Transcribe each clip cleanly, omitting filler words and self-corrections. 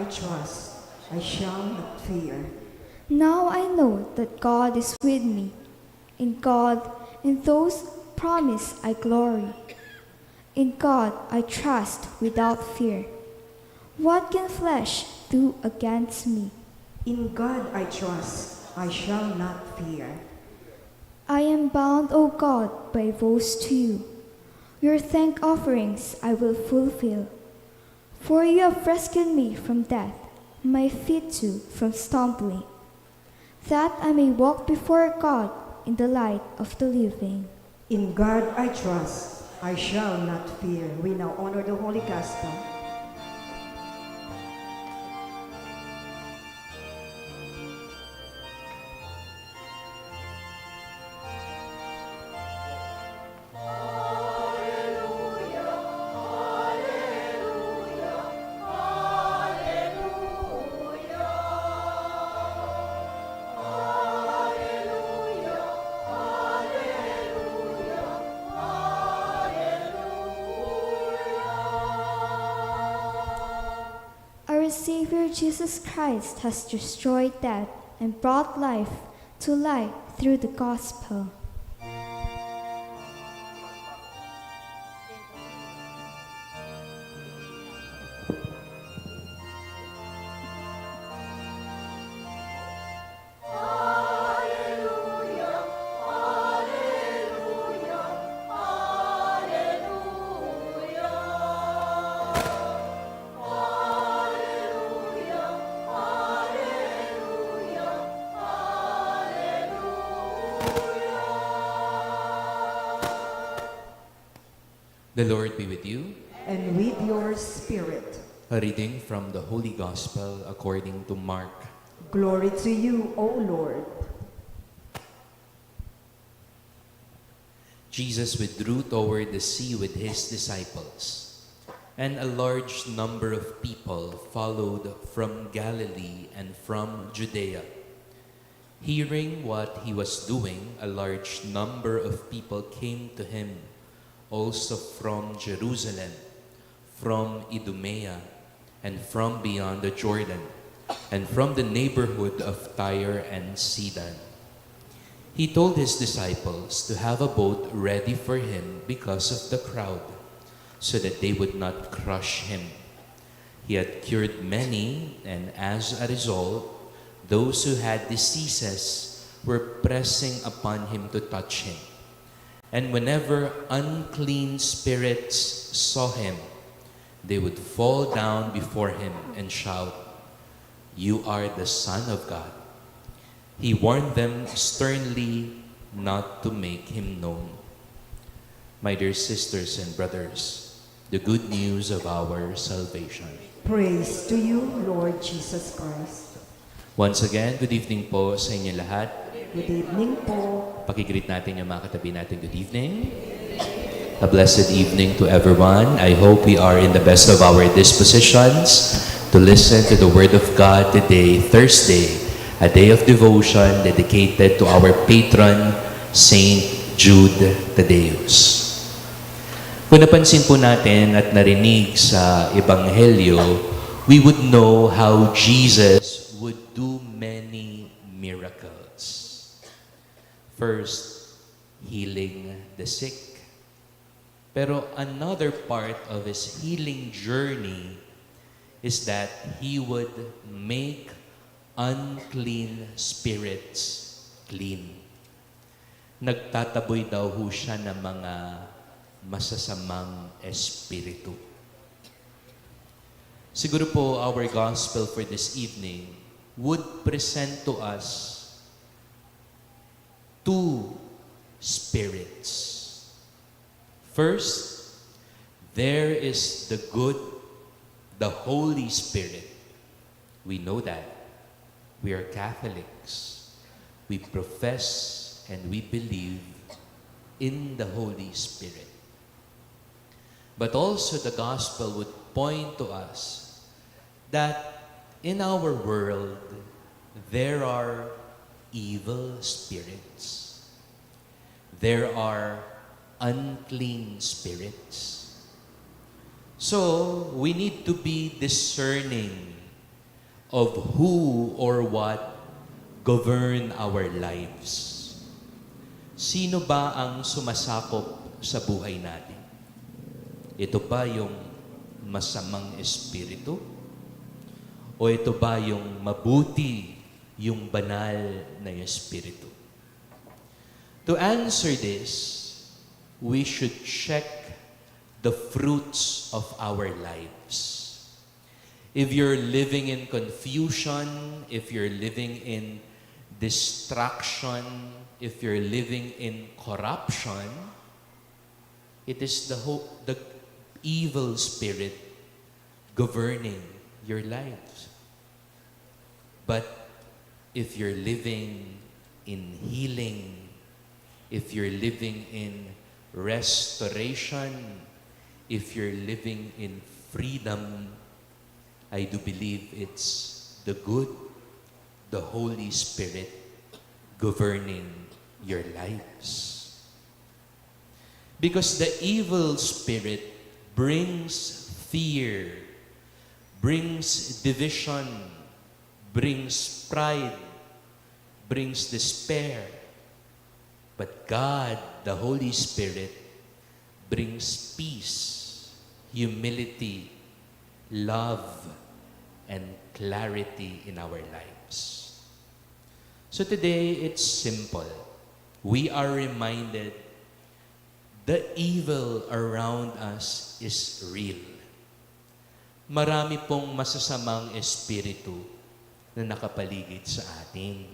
I trust, I shall not fear. Now I know that God is with me. In God, in those promise I glory. In God I trust without fear. What can flesh do against me? In God I trust, I shall not fear. I am bound, O God, by vows to you. Your thank offerings I will fulfill. For you have rescued me from death, my feet too from stumbling, that I may walk before God in the light of the living. In God I trust, I shall not fear. We now honor the Holy Gospel. Our Savior Jesus Christ has destroyed death and brought life to light through the gospel. The Lord be with you. And with your spirit. A reading from the Holy Gospel according to Mark. Glory to you, O Lord. Jesus withdrew toward the sea with his disciples, and a large number of people followed from Galilee and from Judea. Hearing what he was doing, a large number of people came to him, also from Jerusalem, from Idumea, and from beyond the Jordan, and from the neighborhood of Tyre and Sidon. He told his disciples to have a boat ready for him because of the crowd, so that they would not crush him. He had cured many, and as a result, those who had diseases were pressing upon him to touch him. And whenever unclean spirits saw him, they would fall down before him and shout, "You are the Son of God." He warned them sternly not to make him known. My dear sisters and brothers, the good news of our salvation. Praise to you, Lord Jesus Christ. Once again, good evening po sa inyo lahat. Good evening po. Pakigreet natin yung mga katabi natin. Good evening. A blessed evening to everyone. I hope we are in the best of our dispositions to listen to the Word of God today, Thursday, a day of devotion dedicated to our patron, Saint Jude Thaddeus. Kung napansin po natin at narinig sa Ebanghelyo, we would know how Jesus would do many miracles. First, healing the sick. Pero another part of his healing journey is that he would make unclean spirits clean. Nagtataboy daw ho siya ng mga masasamang espiritu. Siguro po our gospel for this evening would present to us two spirits. First, there is the good, the Holy Spirit. We know that. We are Catholics. We profess and we believe in the Holy Spirit. But also the gospel would point to us that in our world, there are evil spirits. There are unclean spirits. So, we need to be discerning of who or what govern our lives. Sino ba ang sumasakop sa buhay natin? Ito ba yung masamang espiritu? O ito ba yung mabuti, yung banal na espiritu? To answer this, we should check the fruits of our lives. If you're living in confusion, if you're living in distraction, if you're living in corruption, it is the evil spirit governing your lives. But if you're living in healing, if you're living in restoration, if you're living in freedom, I do believe it's the good, the Holy Spirit governing your lives. Because the evil spirit brings fear, brings division, brings pride, brings despair. But God, the Holy Spirit, brings peace, humility, love, and clarity in our lives. So today, it's simple. We are reminded the evil around us is real. Marami pong masasamang espiritu na nakapaligid sa atin.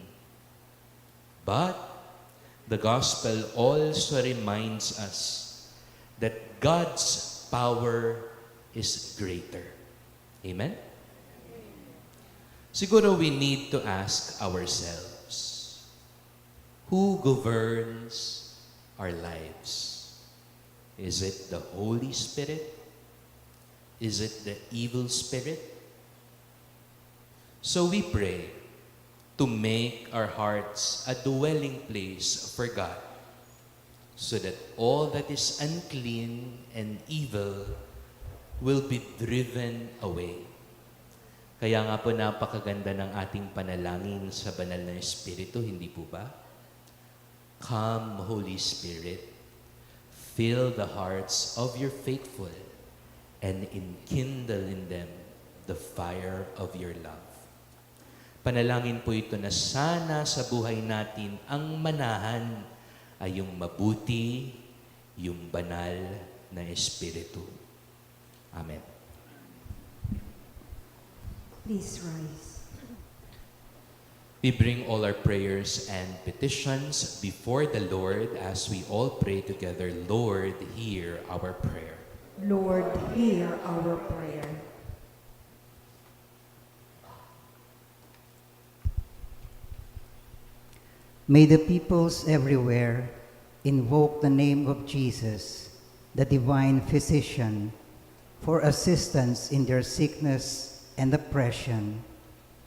But the gospel also reminds us that God's power is greater. Amen? Siguro we need to ask ourselves, who governs our lives? Is it the Holy Spirit? Is it the evil spirit? So we pray to make our hearts a dwelling place for God, so that all that is unclean and evil will be driven away. Kaya nga po napakaganda ng ating panalangin sa banal na Espiritu, hindi po ba? Come, Holy Spirit, fill the hearts of your faithful and enkindle in them the fire of your love. Panalangin po ito na sana sa buhay natin ang manahan ay yung mabuti, yung banal na Espiritu. Amen. Please rise. We bring all our prayers and petitions before the Lord as we all pray together. Lord, hear our prayer. Lord, hear our prayer. May the peoples everywhere invoke the name of Jesus, the divine physician, for assistance in their sickness and oppression.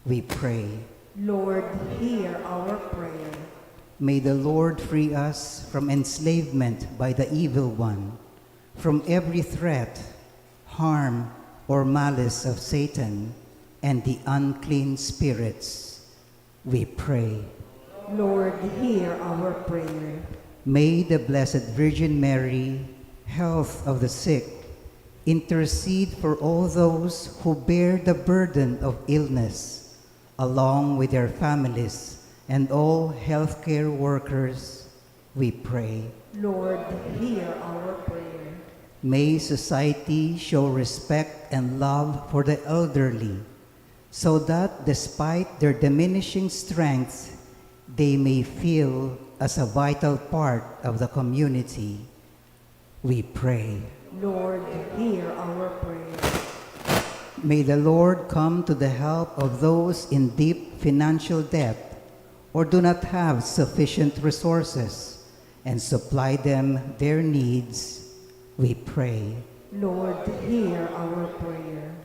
We pray. Lord, hear our prayer. May the Lord free us from enslavement by the evil one, from every threat, harm, or malice of Satan and the unclean spirits. We pray. Lord, hear our prayer. May the Blessed Virgin Mary, health of the sick, intercede for all those who bear the burden of illness, along with their families and all healthcare workers. We pray. Lord, hear our prayer. May society show respect and love for the elderly, so that despite their diminishing strength, they may feel as a vital part of the community. We pray. Lord, hear our prayer. May the Lord come to the help of those in deep financial debt or do not have sufficient resources and supply them their needs. We pray. Lord, hear our prayer.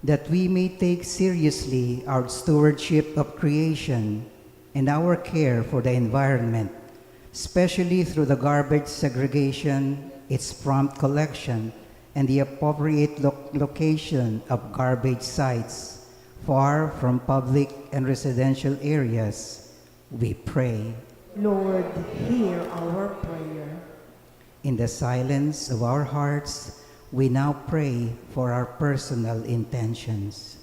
That we may take seriously our stewardship of creation and our care for the environment, especially through the garbage segregation, its prompt collection, and the appropriate location of garbage sites, far from public and residential areas, we pray. Lord, hear our prayer. In the silence of our hearts, we now pray for our personal intentions.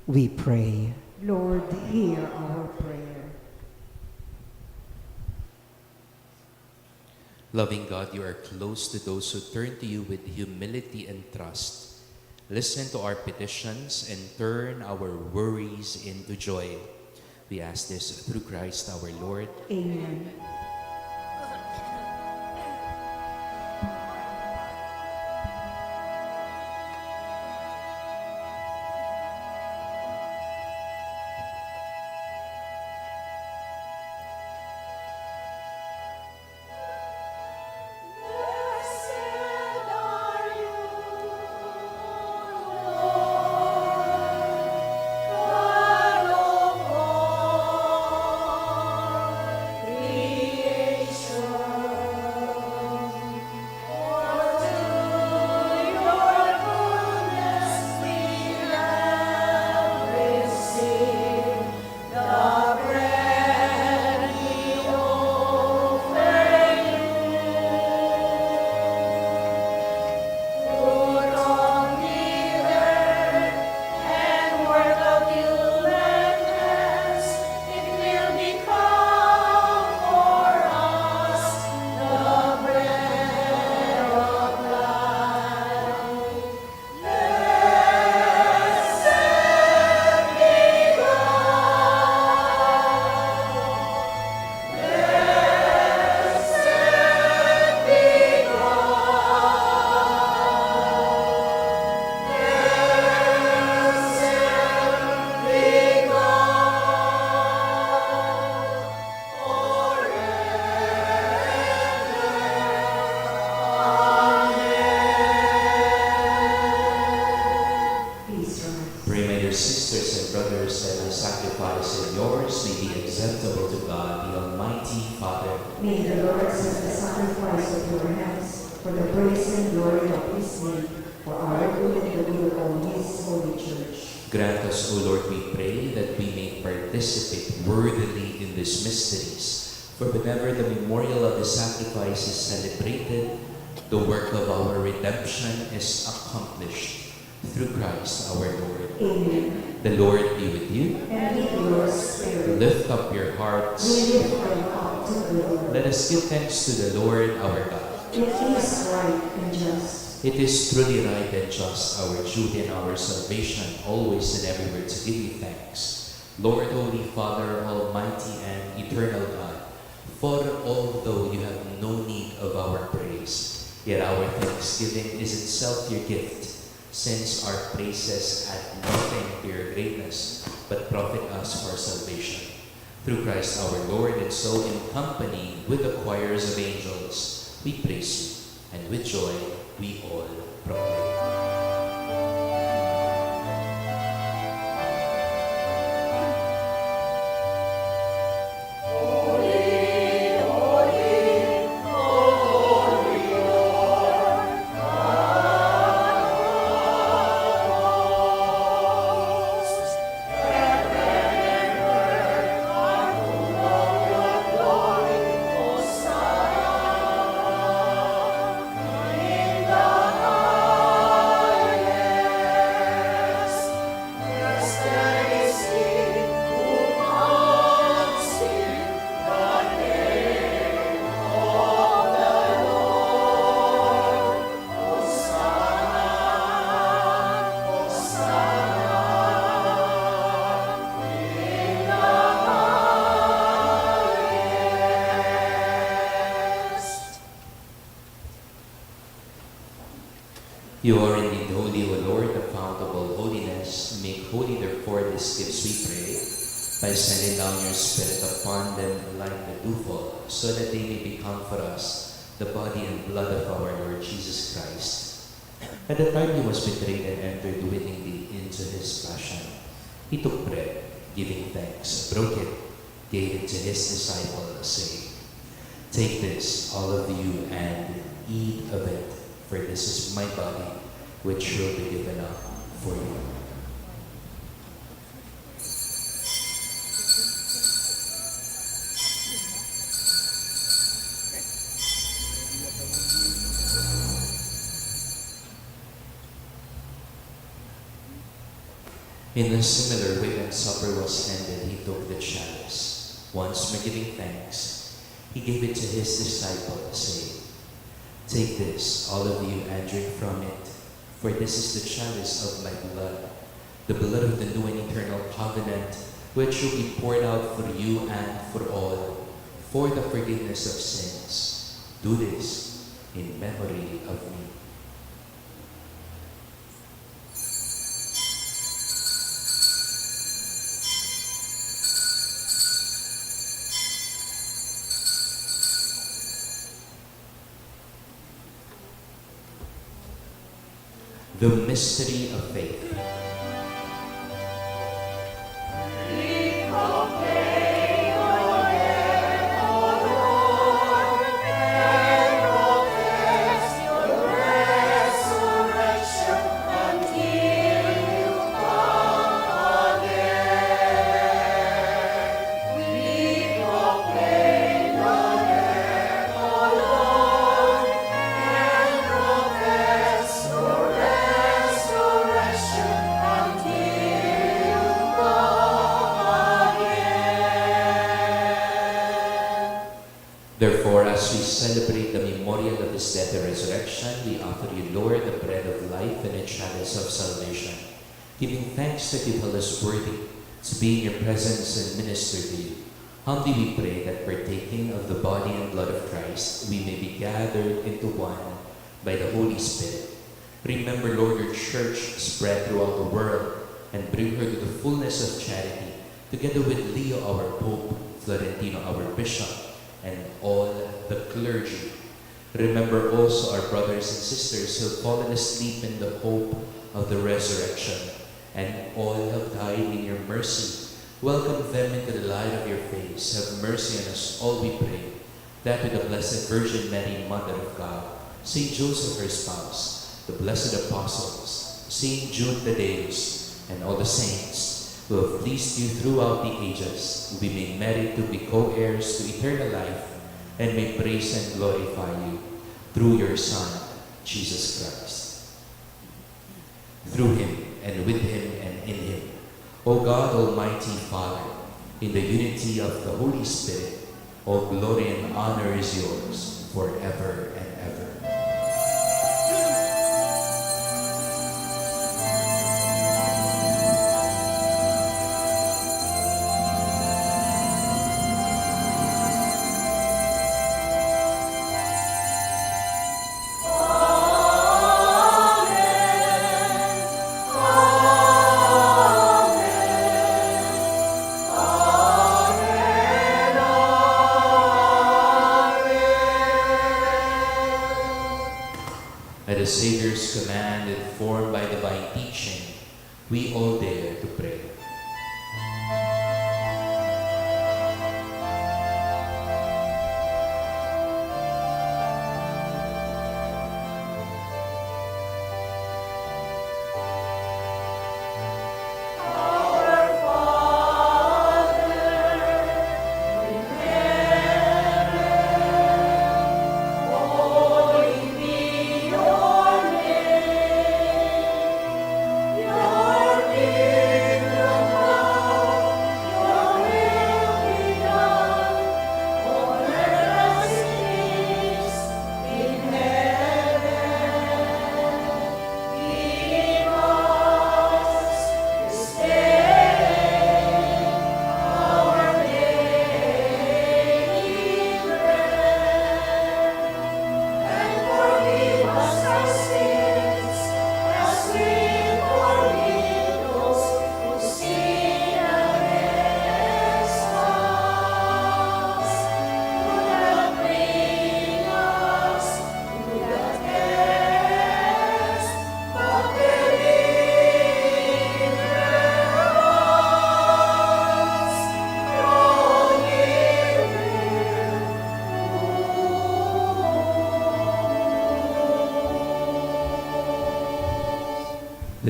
We pray. Lord, hear our prayer. Loving God, you are close to those who turn to you with humility and trust. Listen to our petitions and turn our worries into joy. We ask this through Christ our Lord. Amen. May the Lord accept the sacrifice of your hands for the praise and glory of his name, for our good and the good of his holy church. Grant us, O Lord, we pray, that we may participate worthily in these mysteries. For whenever the memorial of the sacrifice is celebrated, the work of our redemption is accomplished. Through Christ our Lord. Amen. The Lord be with you. And with your spirit. Lift up your hearts. We lift them up to the Lord. Let us give thanks to the Lord our God. It is right and just. It is truly right and just, our duty and our salvation, always and everywhere to give you thanks. Lord, Holy Father, Almighty and Eternal God, for although you have no need of our praise, yet our thanksgiving is itself your gift, since our praises add nothing to your greatness, but profit us for salvation. Through Christ our Lord, and so in company with the choirs of angels, we praise you, and with joy we all proclaim. You are indeed holy, O Lord, the fount of all holiness. Make holy, therefore, these gifts, we pray, by sending down your Spirit upon them like the dewfall, so that they may become for us the body and blood of our Lord Jesus Christ. At the time he was betrayed and entered willingly into his passion, he took bread, giving thanks, broke it, gave it to his disciples, saying, Take this, all of you, and eat of it, for this is my body, which will be given up for you. In a similar way, when supper was ended, he took the chalice. Once more giving thanks, he gave it to his disciples, saying, "Take this, all of you, and drink from it, for this is the chalice of my blood, the blood of the new and eternal covenant, which will be poured out for you and for all, for the forgiveness of sins. Do this in memory of me." The mystery of faith. Therefore, as we celebrate the memorial of his death and resurrection, we offer you, Lord, the bread of life and the chalice of salvation, giving thanks that you held us worthy to be in your presence and minister to you. Humbly we pray that partaking of the body and blood of Christ, we may be gathered into one by the Holy Spirit. Remember, Lord, your church spread throughout the world and bring her to the fullness of charity, together with Leo, our Pope, Florentino, our Bishop, and all the clergy. Remember also our brothers and sisters who have fallen asleep in the hope of the resurrection, and all have died in your mercy. Welcome them into the light of your face. Have mercy on us all, we pray, that with the Blessed Virgin Mary, Mother of God, Saint Joseph, her spouse, the blessed apostles, Saint Jude, Thaddeus, and all the saints who have pleased you throughout the ages, we may merit to be co-heirs to eternal life and may praise and glorify you through your Son, Jesus Christ. Through him, and with him, and in him, O God, Almighty Father, in the unity of the Holy Spirit, all glory and honor is yours forever and ever. At the Savior's command, informed by divine teaching, we all dare to pray. Your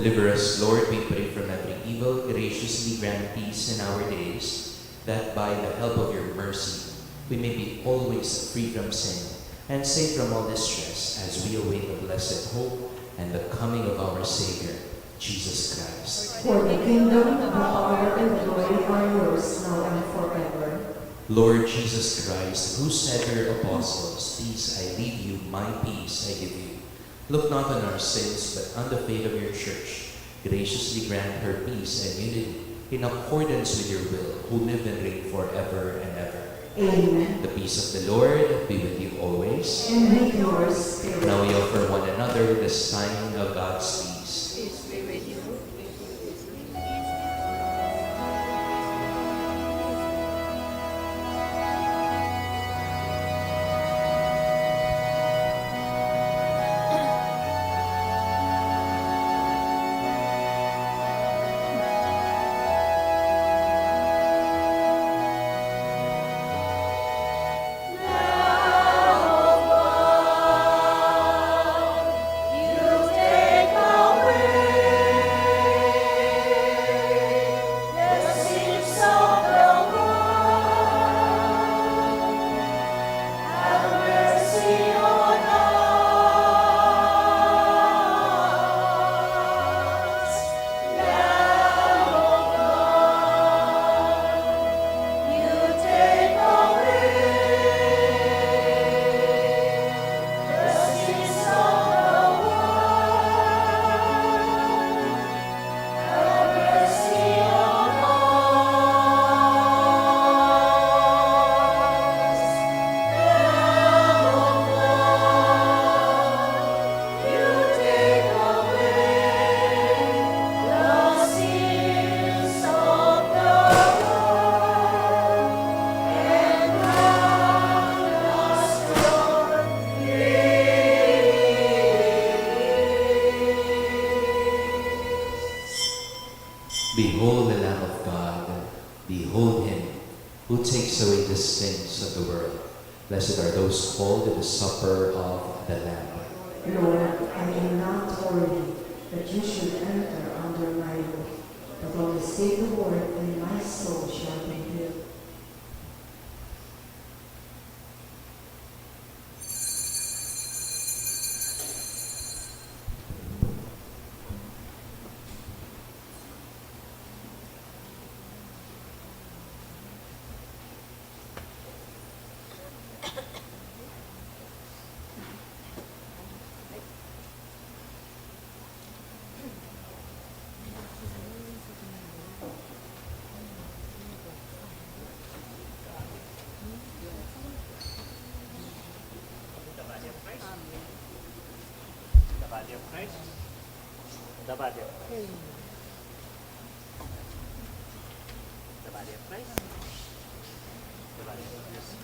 Deliver us, Lord, we pray, from every evil. Graciously grant peace in our days, that by the help of your mercy we may be always free from sin and safe from all distress, as we await the blessed hope and the coming of our Savior, Jesus Christ. For the kingdom, the power, and the glory are yours, now and forever. Lord Jesus Christ, who said to your apostles, "Peace I leave you, my peace I give you," look not on our sins, but on the faith of your church. Graciously grant her peace and unity in accordance with your will, who live and reign forever and ever. Amen. The peace of the Lord be with you always. And with your spirit. Now we offer one another the sign of God's peace. Peace be with you. Behold the Lamb of God, behold him who takes away the sins of the world. Blessed are those called to the supper of the Lamb. Lord, I am not worthy that you should enter under my roof, but only say the word, and my soul shall be healed. The body of Christ. The body of Christ. The body of Christ. The body of Christ. The body of Christ.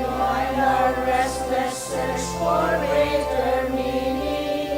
Behind our restless search for greater meaning,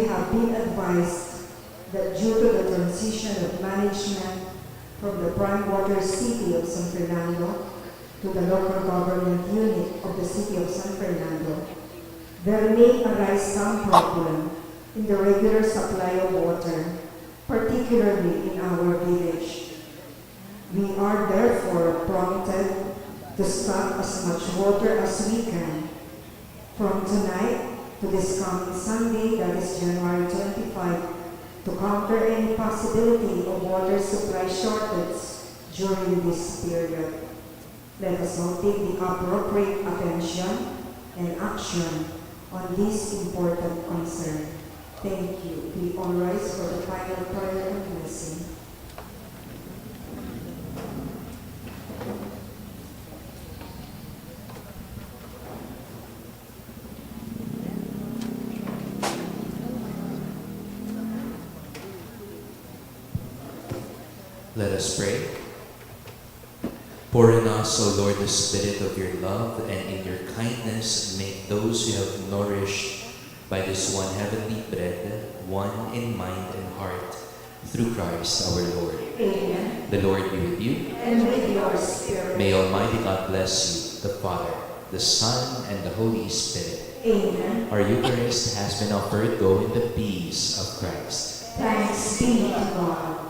we have been advised that due to the transition of management from the prime water city of San Fernando to the local government unit of the city of San Fernando, there may arise some problem in the regular supply of water, particularly in our village. We are therefore prompted to stock as much water as we can. From tonight to this coming Sunday, that is January 25, to counter any possibility of water supply shortage during this period. Let us all take the appropriate attention and action on this important concern. Thank you. We all rise for the final prayer and blessing. Let us pray. Pour in us, O Lord, the spirit of your love, and in your kindness make those you have nourished by this one heavenly bread, one in mind and heart, through Christ our Lord. Amen. The Lord be with you. And with your spirit. May Almighty God bless you, the Father, the Son, and the Holy Spirit. Amen. Our Eucharist has been offered. Go in the peace of Christ. Thanks be to God.